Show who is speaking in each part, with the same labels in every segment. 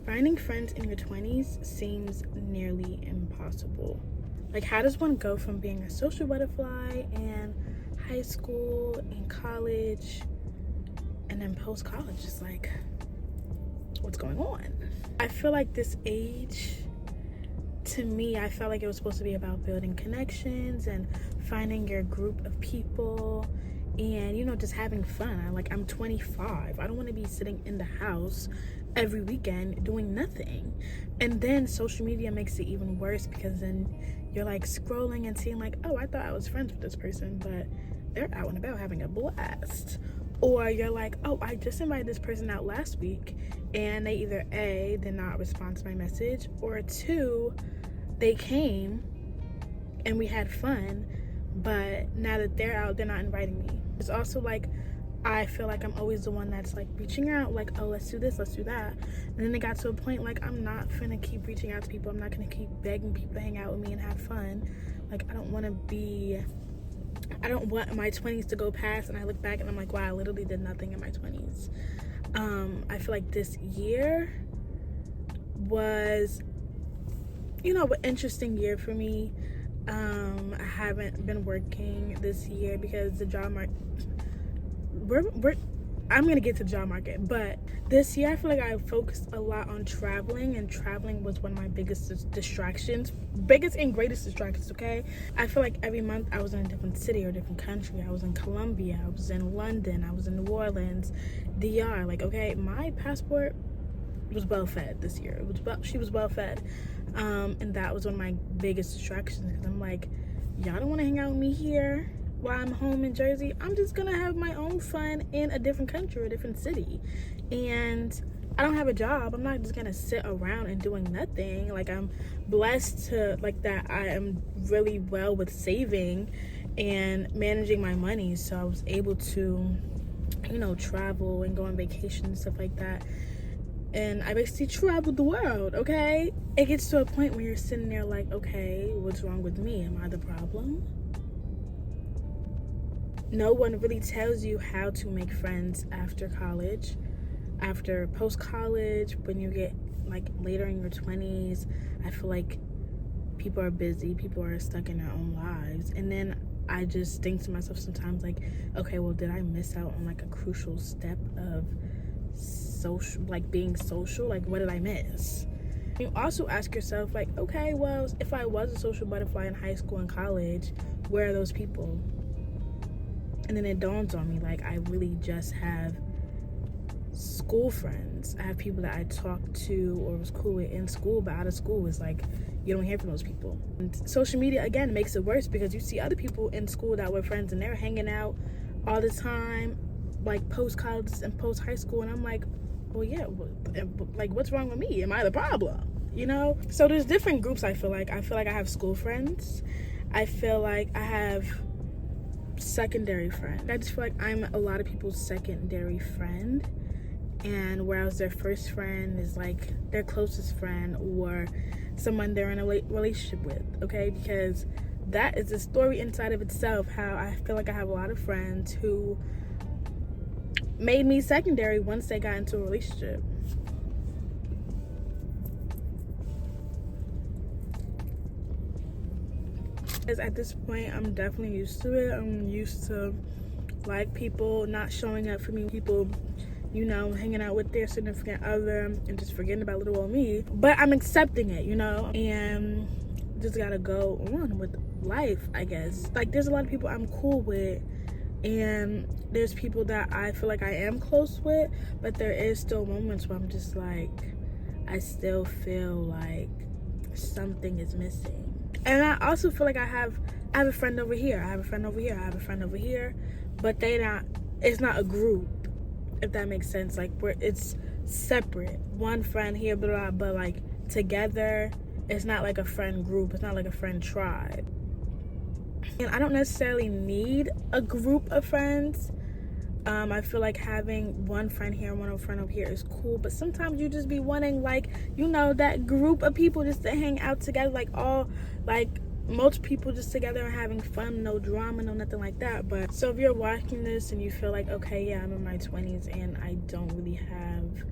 Speaker 1: Finding friends in your 20s seems nearly impossible. Like, how does one go from being a social butterfly in high school and college and then post college? It's like, what's going on? I feel like this age, to me, I felt like it was supposed to be about building connections and finding your group of people and, just having fun. I'm 25. I don't want to be sitting in the house every weekend doing nothing. And then social media makes it even worse, because then you're like scrolling and seeing like, oh, I thought I was friends with this person, but they're out and about having a blast. Or you're like, oh, I just invited this person out last week and they either A, did not respond to my message, or 2, they came and we had fun, but now that they're out, they're not inviting me. It's also like, I feel like I'm always the one that's like reaching out, like, oh, let's do this, let's do that. And then it got to a point like, I'm not finna keep reaching out to people. I'm not gonna keep begging people to hang out with me and have fun. Like, I don't want my 20s to go past and I look back and I'm like, wow, I literally did nothing in my 20s. I feel like this year was, an interesting year for me. I haven't been working this year because the job market, I'm gonna get to the job market, but this year I feel like I focused a lot on traveling, and traveling was one of my biggest and greatest distractions. Okay, I feel like every month I was in a different city or a different country. I was in Colombia, I was in London, I was in New Orleans, DR. Like, okay, my passport was well fed this year. She was well fed, and that was one of my biggest distractions, because I'm like, y'all don't want to hang out with me here while I'm home in Jersey. I'm just gonna have my own fun in a different country or a different city. And I don't have a job. I'm not just gonna sit around and doing nothing. Like, I'm blessed to, like, that I am really well with saving and managing my money, so I was able to, travel and go on vacation and stuff like that. And I basically traveled the world, okay? It gets to a point where you're sitting there like, okay, what's wrong with me? Am I the problem? No one really tells you how to make friends after college, after post-college, when you get like later in your 20s. I feel like people are busy, people are stuck in their own lives. And then I just think to myself sometimes like, okay, well, did I miss out on like a crucial step of social, like being social? Like, what did I miss? You also ask yourself like, okay, well, if I was a social butterfly in high school and college, where are those people? And then it dawns on me, like, I really just have school friends. I have people that I talked to or was cool with in school, but out of school, it's like, you don't hear from those people. And social media, again, makes it worse, because you see other people in school that were friends and they're hanging out all the time, like post-college and post-high school, and I'm like, well, yeah, like, what's wrong with me? Am I the problem? So there's different groups. I feel like I have school friends. I feel like I have secondary friend. I just feel like I'm a lot of people's secondary friend, and whereas their first friend is like their closest friend or someone they're in a relationship with, okay? Because that is a story inside of itself, how I feel like I have a lot of friends who made me secondary once they got into a relationship. At this point, I'm definitely used to it. I'm used to like people not showing up for me, people, hanging out with their significant other and just forgetting about little old me. But I'm accepting it, and just gotta go on with life, I guess. Like, there's a lot of people I'm cool with, and there's people that I feel like I am close with, but there is still moments where I'm just like, I still feel like something is missing. And I also feel like I have a friend over here, I have a friend over here, I have a friend over here, but it's not a group, if that makes sense. Like, it's separate, one friend here, blah, blah, but like together, it's not like a friend group, it's not like a friend tribe. And I don't necessarily need a group of friends. I feel like having one friend here and one friend over here is cool, but sometimes you just be wanting, like, that group of people just to hang out together, most people just together and having fun, no drama, no nothing like that. But so if you're watching this and you feel like, okay, yeah, I'm in my 20s and I don't really have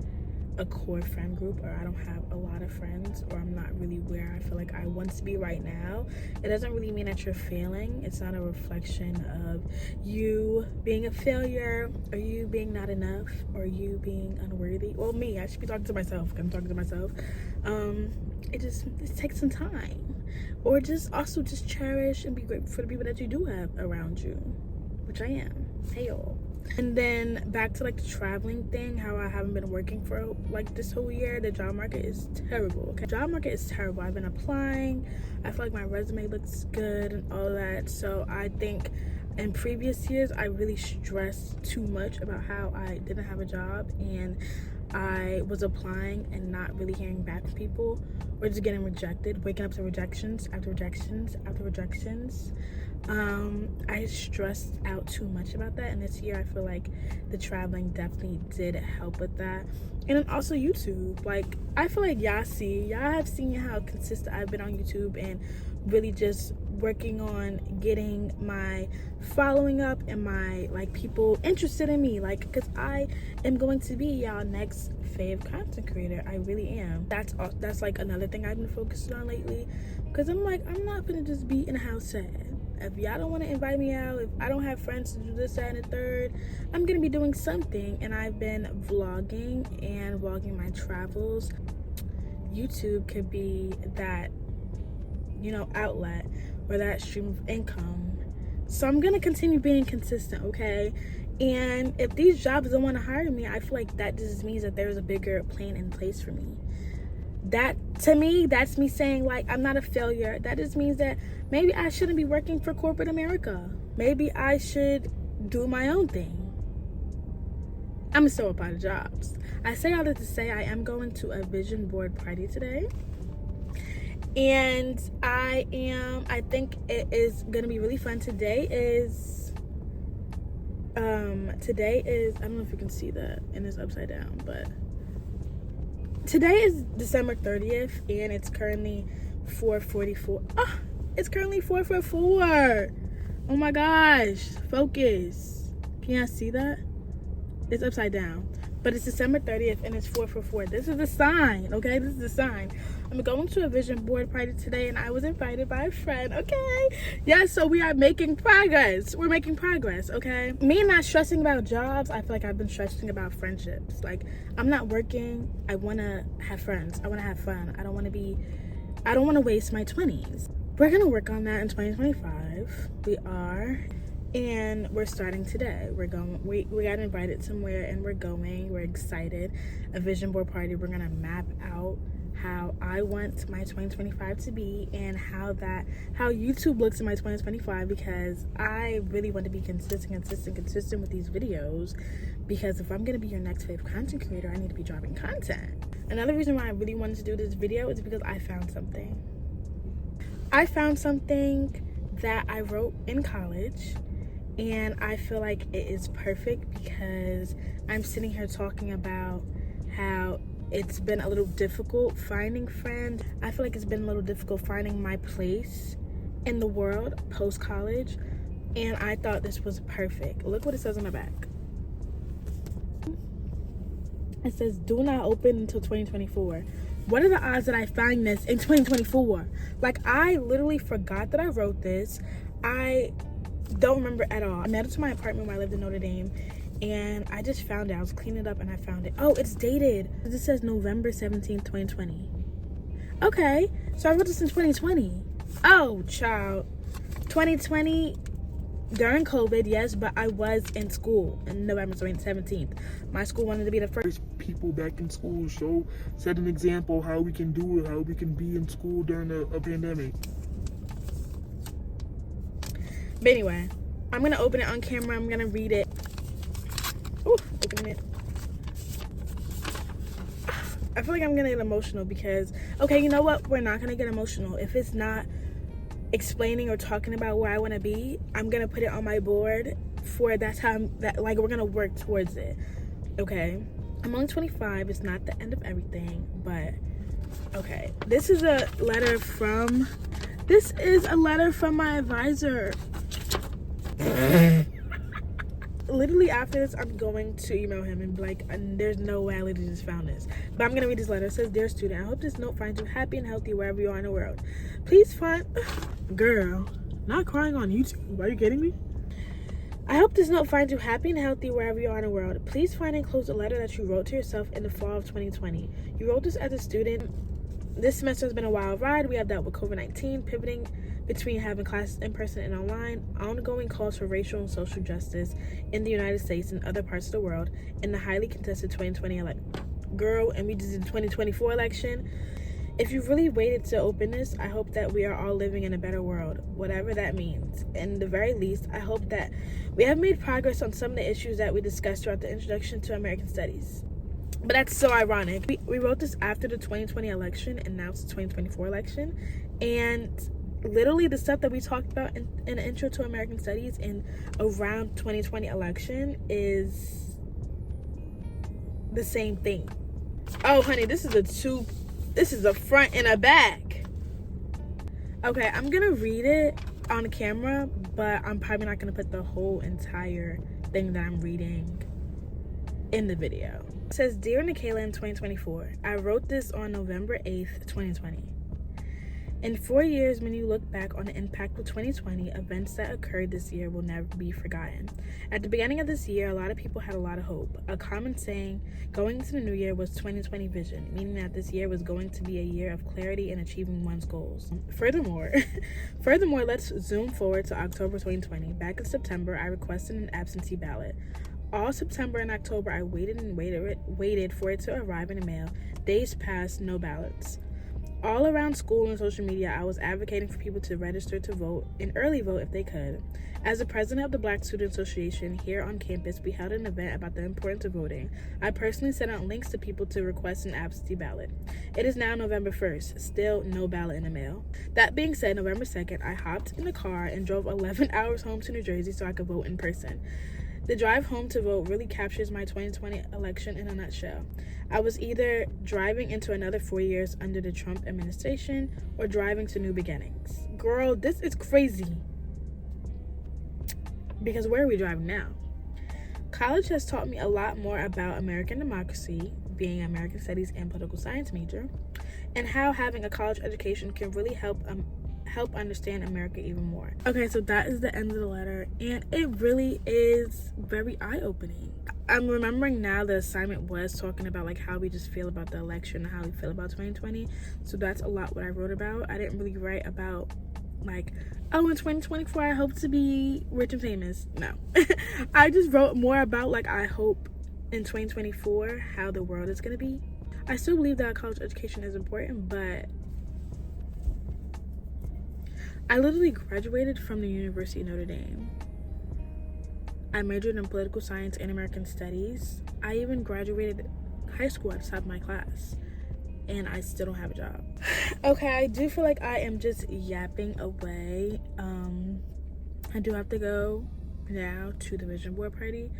Speaker 1: a core friend group, or I don't have a lot of friends, or I'm not really where I feel like I want to be right now, it doesn't really mean that you're failing. It's not a reflection of you being a failure, or you being not enough, or you being unworthy. Well, me, I should be talking to myself. I'm talking to myself. It takes some time, or just cherish and be grateful for the people that you do have around you, which I am. Hey y'all. And then back to like the traveling thing, how I haven't been working for like this whole year. The job market is terrible. Okay, job market is terrible. I've been applying. I feel like my resume looks good and all that. So I think in previous years I really stressed too much about how I didn't have a job, and I was applying and not really hearing back from people, or just getting rejected, waking up to rejections after rejections after rejections. I stressed out too much about that, and this year I feel like the traveling definitely did help with that. And then also YouTube, like I feel like y'all have seen how consistent I've been on YouTube, and really just working on getting my following up and my like people interested in me, like, because I am going to be y'all next fave content creator. I really am. That's like another thing I've been focused on lately, because I'm like, I'm not gonna just be in a house sad. If y'all don't want to invite me out, if I don't have friends to do this, that, and the third, I'm gonna be doing something. And I've been vlogging my travels. YouTube could be that, you know, outlet or that stream of income. So I'm gonna continue being consistent, okay? And if these jobs don't want to hire me, I feel like that just means that there's a bigger plan in place for me. That, to me, that's me saying like I'm not a failure. That just means that maybe I shouldn't be working for corporate America. Maybe I should do my own thing. I'm still up out of jobs. I say all that to say I am going to a vision board party today. And I think it is gonna be really fun. Today is I don't know if you can see that, and it's upside down, but today is December 30th, and it's currently 4:44. Oh, it's currently 4:44. Oh my gosh, focus. Can y'all see that? It's upside down, but it's December 30th and it's 4:44. This is a sign, okay? This is a sign. I'm going to a vision board party today, and I was invited by a friend, okay? Yeah, so we are making progress. We're making progress, okay? Me not stressing about jobs, I feel like I've been stressing about friendships. Like, I'm not working. I want to have friends. I want to have fun. I don't want to waste my 20s. We're going to work on that in 2025. We are. And we're starting today. We got invited somewhere, and we're excited. A vision board party. We're gonna map out how I want my 2025 to be, and how YouTube looks in my 2025, because I really want to be consistent with these videos, because if I'm gonna be your next fave content creator, I need to be dropping content. Another reason why I really wanted to do this video is because I found something that I wrote in college. And I feel like it is perfect, because I'm sitting here talking about how it's been a little difficult finding friends. I feel like it's been a little difficult finding my place in the world post-college. And I thought this was perfect. Look what it says on the back. It says, do not open until 2024. What are the odds that I find this in 2024? Like, I literally forgot that I wrote this. I don't remember at all. I made it to my apartment when I lived in Notre Dame, and I just found it. I was cleaning it up and I found it. Oh, it's dated. This says November 17th, 2020. Okay, so I wrote this in 2020. Oh, child. 2020, during COVID, yes, but I was in school on November 17th. My school wanted to be the first
Speaker 2: people back in school, set an example how we can do it, how we can be in school during a pandemic.
Speaker 1: But anyway, I'm gonna open it on camera. I'm gonna read it. Ooh, opening it. I feel like I'm gonna get emotional, because, okay, you know what? We're not gonna get emotional. If it's not explaining or talking about where I wanna be, I'm gonna put it on my board for that time, like, we're gonna work towards it, okay? I'm only 25. It's not the end of everything, but, okay. This is a letter from my advisor. literally after this, I'm going to email him and be like, there's no way I literally just found this. But I'm going to read this letter. It says, "Dear student, I hope this note finds you happy and healthy wherever you are in the world. Please find..." Girl, not crying on YouTube. Are you kidding me? "I hope this note finds you happy and healthy wherever you are in the world. Please find and close a letter that you wrote to yourself in the fall of 2020. You wrote this as a student. This semester has been a wild ride. We have dealt with COVID-19, pivoting between having classes in person and online, ongoing calls for racial and social justice in the United States and other parts of the world, and the highly contested 2020 election." Girl, and we just did the 2024 election. "If you really waited to open this, I hope that we are all living in a better world, whatever that means. In the very least, I hope that we have made progress on some of the issues that we discussed throughout the introduction to American Studies." But that's so ironic. We wrote this after the 2020 election, and now it's the 2024 election. And literally the stuff that we talked about in the intro to American Studies and around 2020 election is the same thing. Oh, honey, this is a front and a back. Okay, I'm gonna read it on camera, but I'm probably not gonna put the whole entire thing that I'm reading in the video. It says, "Dear Nikayla in 2024, I wrote this on November 8th, 2020. In 4 years, when you look back on the impact of 2020, events that occurred this year will never be forgotten. At the beginning of this year, a lot of people had a lot of hope. A common saying going into the new year was 2020 vision, meaning that this year was going to be a year of clarity and achieving one's goals. Furthermore, let's zoom forward to October 2020. Back in September, I requested an absentee ballot. All September and October, I waited for it to arrive in the mail. Days passed, no ballots. All around school and social media, I was advocating for people to register to vote and early vote if they could. As the president of the Black Student Association here on campus, we held an event about the importance of voting. I personally sent out links to people to request an absentee ballot. It is now November 1st, still no ballot in the mail. That being said, November 2nd, I hopped in the car and drove 11 hours home to New Jersey so I could vote in person. The drive home to vote really captures my 2020 election in a nutshell. I was either driving into another 4 years under the Trump administration or driving to new beginnings. Girl, this is crazy. Because where are we driving now? College has taught me a lot more about American democracy, being an American Studies and political science major, and how having a college education can really help understand America even more. Okay, so that is the end of the letter, and it really is very eye-opening. I'm remembering now the assignment was talking about like how we just feel about the election and how we feel about 2020, so that's a lot what I wrote about. I didn't really write about like, oh, in 2024 I hope to be rich and famous. No. I just wrote more about like I hope in 2024 how the world is going to be. I still believe that college education is important, but I literally graduated from the University of Notre Dame. I majored in political science and American studies. I even graduated high school at the top of my class, and I still don't have a job. Okay, I do feel like I am just yapping away. I do have to go now to the vision board party,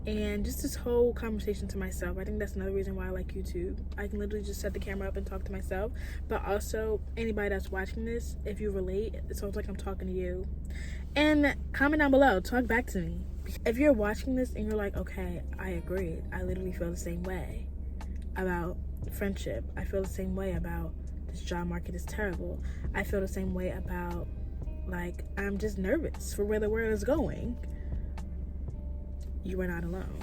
Speaker 1: and just this whole conversation to myself. I think that's another reason why I like YouTube. I can literally just set the camera up and talk to myself, but also anybody that's watching this, if you relate, it sounds like I'm talking to you. And comment down below, talk back to me. If you're watching this and you're like, okay, I agree, I literally feel the same way about friendship. I feel the same way about this job market is terrible. I feel the same way about, like, I'm just nervous for where the world is going. You are not alone.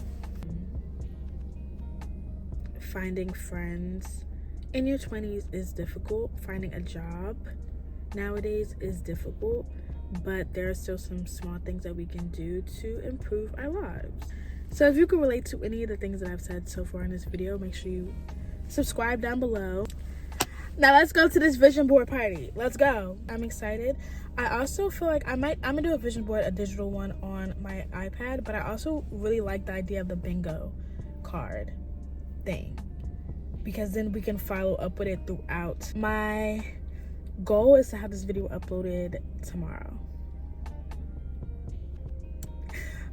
Speaker 1: Finding friends in your 20s is difficult. Finding a job nowadays is difficult, but there are still some small things that we can do to improve our lives. So if you can relate to any of the things that I've said so far in this video, make sure you subscribe down below. Now let's go to this vision board party. Let's go. I'm excited. I also feel like I'm gonna do a vision board, a digital one on my iPad, but I also really like the idea of the bingo card thing, because then we can follow up with it throughout. My goal is to have this video uploaded tomorrow.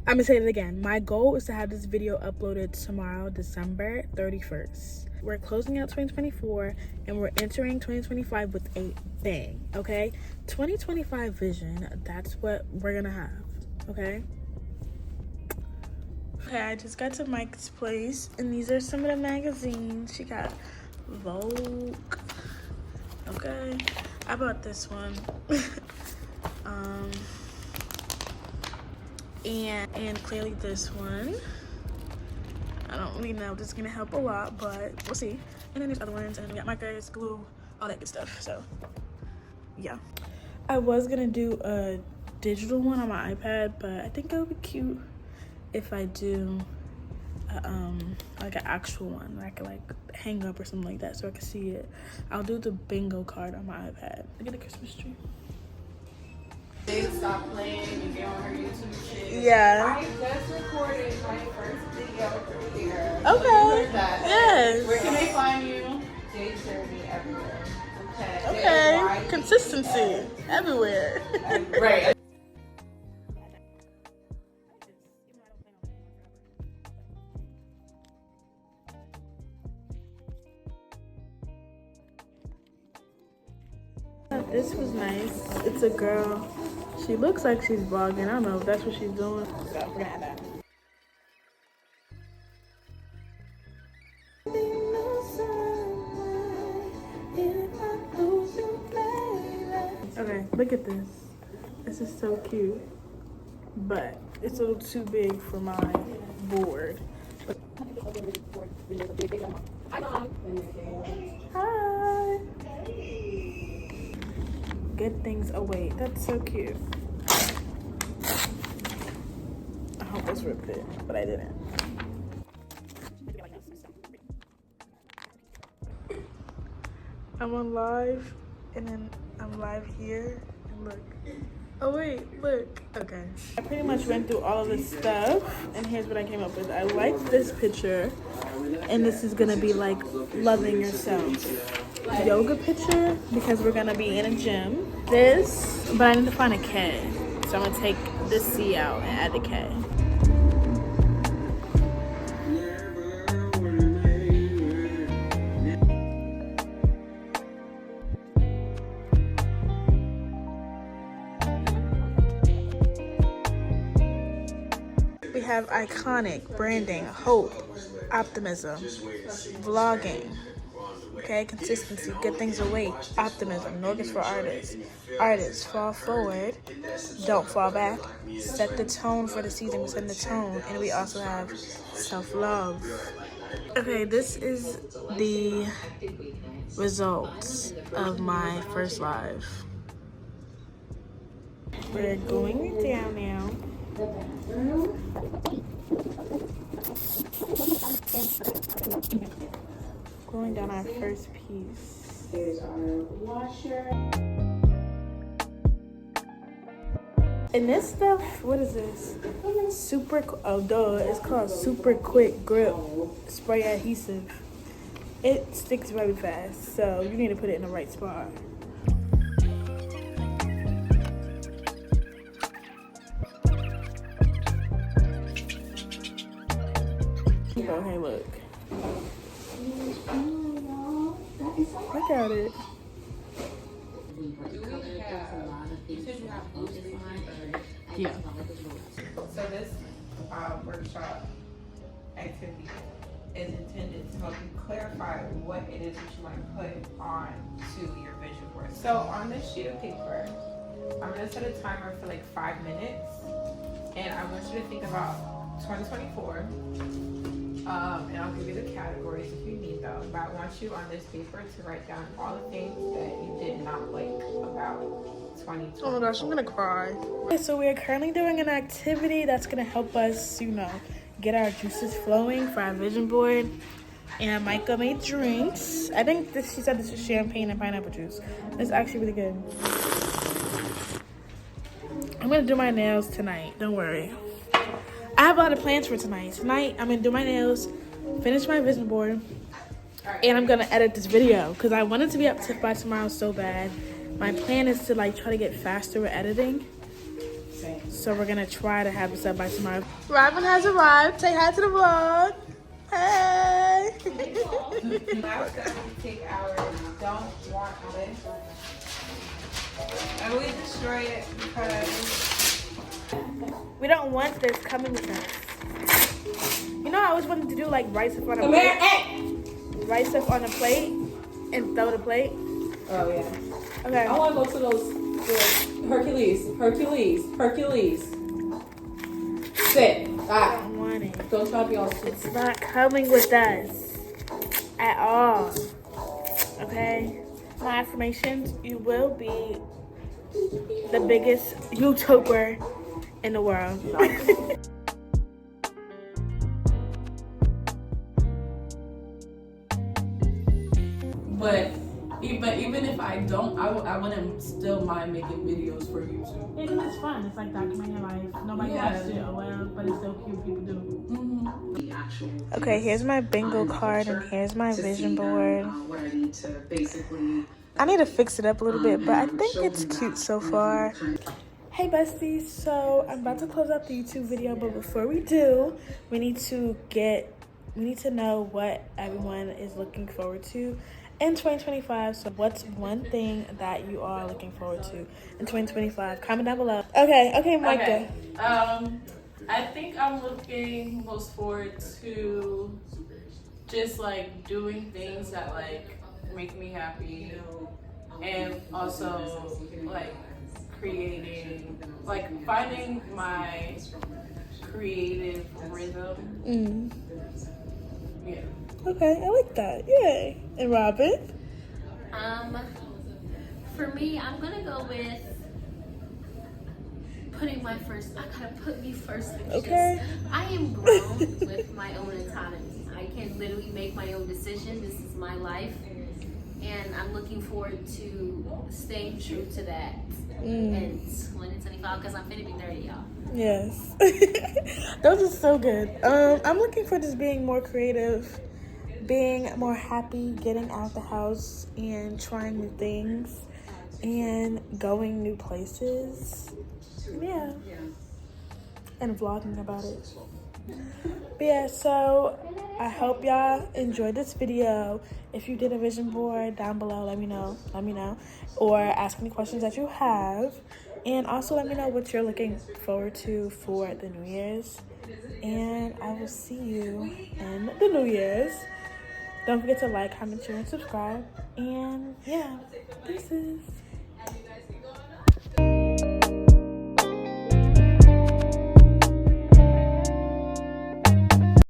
Speaker 1: I'm gonna say it again. My goal is to have this video uploaded tomorrow, December 31st. We're closing out 2024 and we're entering 2025 with a bang, okay? 2025 vision, that's what we're gonna have, okay? Okay, I just got to Mike's place, and these are some of the magazines. She got Vogue. Okay, I bought this one. and clearly this one. I don't really know if this is gonna help a lot, but we'll see. And then there's other ones, and then we got markers, glue, all that good stuff. So yeah, I was gonna do a digital one on my iPad, but I think it would be cute if I do like an actual one that I could like hang up or something like that so I can see it. I'll do the bingo card on my iPad. Look at the Christmas tree.
Speaker 3: They stopped playing and get on her YouTube shit.
Speaker 1: Yeah.
Speaker 3: I just recorded my first video for the year.
Speaker 1: Okay.
Speaker 3: Yes. Where
Speaker 1: Yes.
Speaker 3: can they find you? Jade Journey everywhere. Okay.
Speaker 1: Okay. Consistency everywhere.
Speaker 3: Right.
Speaker 1: This was nice. It's a girl. She looks like she's vlogging. I don't know if that's what she's doing. So we're gonna add that. Okay, look at this. This is so cute. But it's a little too big for my board. Hi. Good things await. That's so cute. I hope this ripped it, but I didn't. I'm on live, and then I'm live here, and look. Oh wait, look. Okay. I pretty much went through all of this stuff, and here's what I came up with. I like this picture, and this is gonna be like loving yourself. Yoga picture, because we're gonna be in a gym. This, but I need to find a K. So I'm gonna take this C out and add the K. We have iconic, branding, hope, optimism, vlogging. Okay, consistency, good things await, optimism, Norgus for artists. Artists, fall forward, don't fall back, set the tone for the season, set the tone, and we also have self-love. Okay, this is the results of my first live. We're going down now. Going down our first piece.
Speaker 3: Here's our washer.
Speaker 1: And this stuff, what is this? Oh duh, it's called Super Quick Grip Spray Adhesive. It sticks very fast, so you need to put it in the right spot. Oh, hey, look. Look at it. Yeah.
Speaker 3: So this workshop activity is intended to help you clarify what it is that you want to put on to your vision board. So on this sheet of paper, I'm going to set a timer for like 5 minutes, and I want you to think about 2024. And I'll give you the categories if you need them. But I want you on this paper to write down all the things that you did not like about 2020.
Speaker 1: Oh my gosh, I'm gonna cry. Okay, so we are currently doing an activity that's gonna help us, you know, get our juices flowing for our vision board. And Micah made drinks. I think she said this is champagne and pineapple juice. It's actually really good. I'm gonna do my nails tonight, don't worry. I have a lot of plans for tonight. Tonight, I'm gonna do my nails, finish my vision board, and I'm gonna edit this video because I want it to be up by tomorrow so bad. My plan is to like try to get faster with editing. So we're gonna try to have this up by tomorrow. Robin has arrived. Say hi to the vlog. Hey.
Speaker 3: Now it's gonna take hours. Don't want this. I would destroy it because
Speaker 1: We don't want this coming with us. how I always wanted to do like rice up on a
Speaker 3: Come here,
Speaker 1: plate?
Speaker 3: hey!
Speaker 1: Rice up on a plate and throw the plate.
Speaker 3: Oh, yeah.
Speaker 1: Okay.
Speaker 3: I want to go to those Hercules. Sit.
Speaker 1: I don't want it.
Speaker 3: Don't try to be all
Speaker 1: It's not coming with us at all. Okay? My affirmations, you will be the biggest YouTuber in the world.
Speaker 4: But even if I don't, I wouldn't still mind making videos for YouTube.
Speaker 1: Yeah, 'cause it's fun. It's like documenting your life. Nobody watched it, oh well, but it's so cute people do. Okay, here's my bingo card and here's my vision board. I need to fix it up a little bit, but I think it's cute so far. Hey besties, so I'm about to close out the YouTube video, but before we do, we need to know what everyone is looking forward to in 2025. So what's one thing that you are looking forward to in 2025? Comment down below. Okay, Micah.
Speaker 4: Okay. I think I'm looking most forward to just like doing things that like make me happy, and also like creating, like finding my creative rhythm. Yeah.
Speaker 1: Okay, I like that. Yay. And Robin?
Speaker 5: For me, I'm gonna go with putting I gotta put me first.
Speaker 1: Okay.
Speaker 5: I am grown with my own autonomy. I can literally make my own decision. This is my life. And I'm looking forward to staying true to that in 2025 because I'm finna be 30, y'all.
Speaker 1: Yes. Those are so good. I'm looking for just being more creative, being more happy, getting out the house and trying new things and going new places. Yeah. And vlogging about it. But yeah, so I hope y'all enjoyed this video. If you did a vision board, down below, let me know. Or ask any questions that you have. And also let me know what you're looking forward to for the New Year's. And I will see you in the New Year's. Don't forget to like, comment, share, and subscribe. And yeah, deuces.